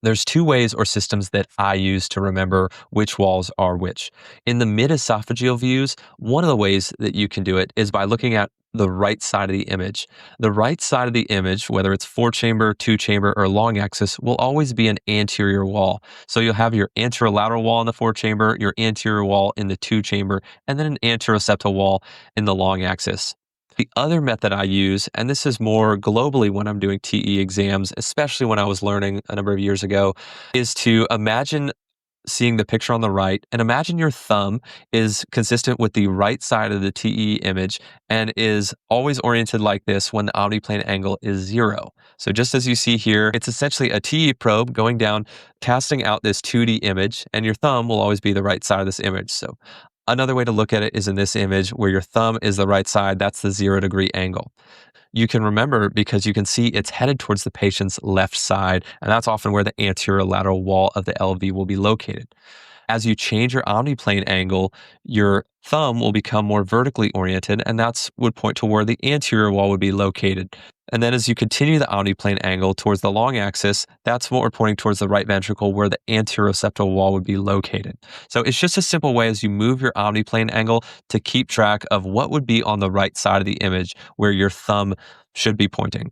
There's two ways or systems that I use to remember which walls are which. In the midesophageal views, one of the ways that you can do it is by looking at the right side of the image. The right side of the image, whether it's four chamber, two chamber, or long axis, will always be an anterior wall. So you'll have your anterolateral wall in the four chamber, your anterior wall in the two chamber, and then an anteroseptal wall in the long axis. The other method I use, and this is more globally when I'm doing TE exams, especially when I was learning a number of years ago, is to imagine seeing the picture on the right and imagine your thumb is consistent with the right side of the TE image and is always oriented like this when the omniplane angle is 0. So just as you see here, it's essentially a TE probe going down, casting out this 2D image, and your thumb will always be the right side of this image. So another way to look at it is in this image where your thumb is the right side, that's the 0-degree angle. You can remember because you can see it's headed towards the patient's left side, and that's often where the anterolateral wall of the LV will be located. As you change your omniplane angle, your thumb will become more vertically oriented, and that's would point to where the anterior wall would be located. And then as you continue the omniplane angle towards the long axis, that's what we're pointing towards the right ventricle where the anteroseptal wall would be located. So it's just a simple way as you move your omniplane angle to keep track of what would be on the right side of the image where your thumb should be pointing.